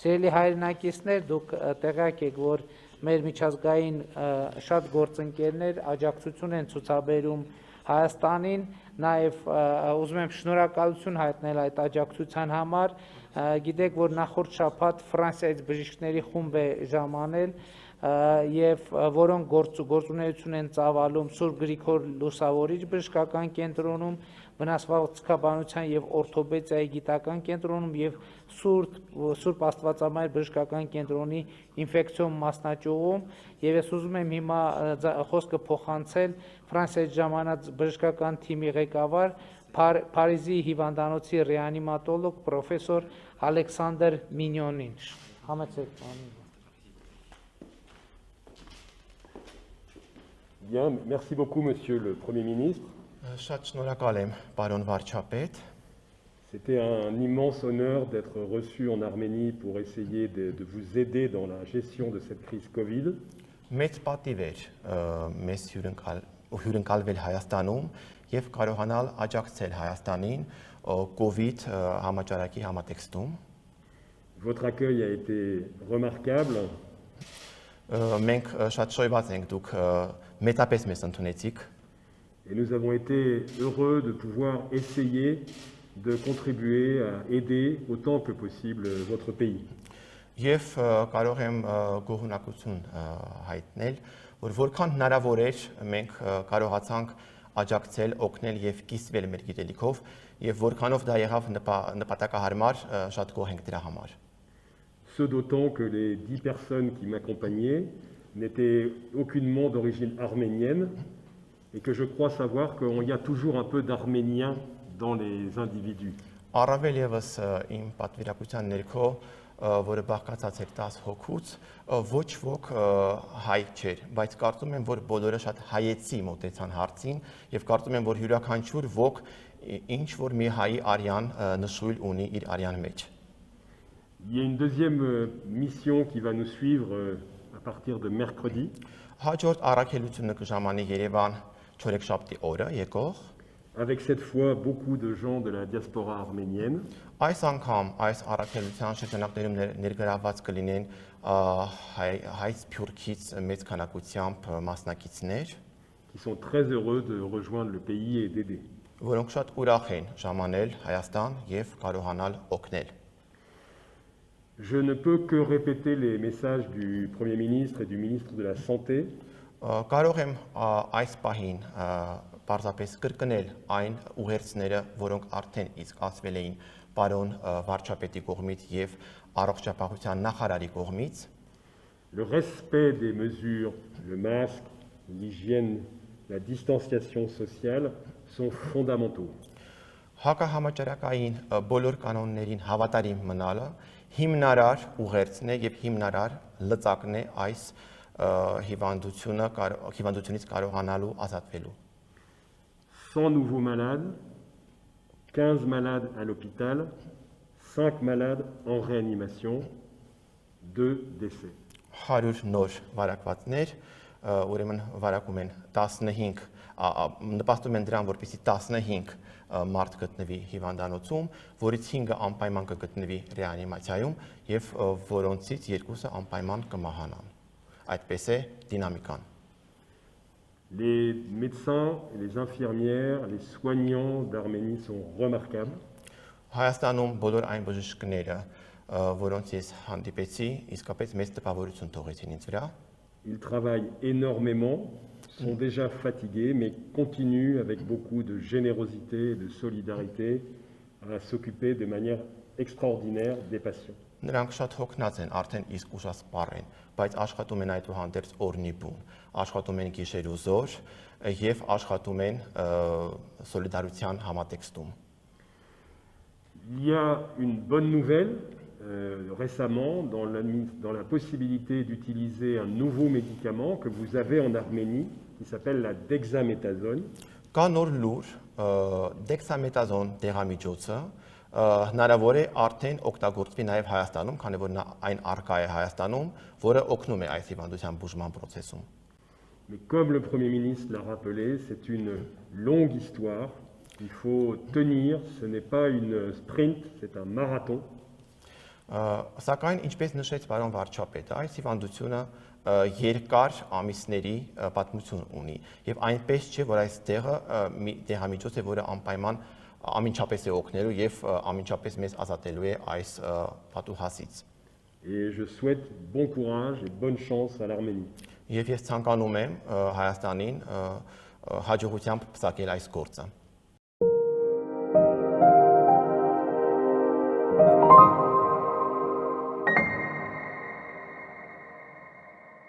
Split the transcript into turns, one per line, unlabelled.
Սիրելի հայրենակիցներ, դուք տեղյակ եք, որ մեր միջազգային շատ գործընկերներ աջակցություն են ցուցաբերում Հայաստանին, նաև ուզում եմ շնորհակալություն հայտնել այդ աջակցության համար, գիտեք, որ նախորդ շաբաթ Ֆրանսիայից բժիշկների խումբ է ժամանել, եւ որոնք գործունեություն են ծավալում Սուրբ Գրիգոր Լուսավորիչ բժշկական կենտրոնում, վնասվածքաբանության եւ օրթոպեդիայի գիտական կենտրոնում եւ Սուրբ Աստվածամայր բժշկական կենտրոնի ինֆեկցիոն մասնաճյուղում, եւ ես ուզում եմ հիմա խոսքը փոխանցել Ֆրանսիայից ժամանած բժշկական թիմի ղեկավար Փարիզի հիվանդանոցի ռեանիմատոլոգ պրոֆեսոր Ալեքսանդր Մինյոնին։ Համեցեք պարոն։
Bien, merci beaucoup, Monsieur le Premier ministre. C'était un immense honneur d'être reçu en Arménie pour essayer de vous aider dans la gestion de cette crise Covid. Votre accueil a été remarquable. Et nous avons été heureux de pouvoir essayer de contribuer à aider autant que possible votre pays. Ce d'autant que les 10 personnes qui m'accompagnaient n'étaient aucunement d'origine arménienne et que je crois savoir qu'il y a toujours un peu d'arménien dans les individus. Il y a une deuxième mission qui va nous suivre à partir de mercredi. Avec cette fois beaucoup de gens de la diaspora arménienne. Qui sont très heureux de rejoindre le pays et d'aider. Je ne peux que répéter les messages du Premier ministre et du ministre de la Santé. Le respect des mesures, le masque, l'hygiène, la distanciation sociale sont fondamentaux. Sans nouveaux malades, 15 malades à l'hôpital, 5 malades en réanimation, 2 décès.
մարդ գտնվի հիվանդանոցում, որից 5-ը անպայման կգտնվի ռեանիմացիայում եւ որոնցից 2-ը անպայման կմահանան։ Այդպես է դինամիկան։
Les médecins et les infirmières, les soignants d'Arménie sont remarquables.
Հայաստանում բոլոր այն բժիշկները, որոնց ես հանդիպեցի, իսկապես մեծ տպավորություն թողեցին ինձ վրա։
Ils travaillent énormément. Sont déjà fatigués, mais continuent avec beaucoup de générosité et de solidarité à s'occuper de manière extraordinaire des patients.
Նրանք շատ հոգնած են, արդեն իսկ ուժասպառ են, բայց աշխատում են այդուհանդերձ օրնի բուն, աշխատում են գիշեր ու զոր եւ աշխատում են սոլիդարության համատեքստում։
Il y a une bonne nouvelle récemment dans la possibilité d'utiliser un nouveau médicament que vous avez en Arménie qui s'appelle la dexaméthasone.
Կա նոր լուր, դեքսամետազոն դեղամիջոցը հնարավոր է արդեն օգտագործվի նաև Հայաստանում, քանի որ այն առկա է Հայաստանում, որը օգնում է այս հիվանդության բուժման processus-ում։
Mais comme le Premier ministre l'a rappelé, c'est une longue histoire. Il faut tenir, ce n'est pas une sprint, c'est un marathon.
Սակայն ինչպես նշեց պարոն վարչապետը, այս հիվանդությունը երկար ամիսների պատմություն ունի եւ այնպես չէ, որ այս դեղամիջոց է, որը անպայման ամենչապես է օգնելու եւ ամենչապես մեզ ազատելու է այս պատուհասից։
Et je souhaite bon courage et bonne chance à l'Arménie.
Եվ ես ցանկանում եմ Հայաստանին հաջողությամբ պսակել այս գործը։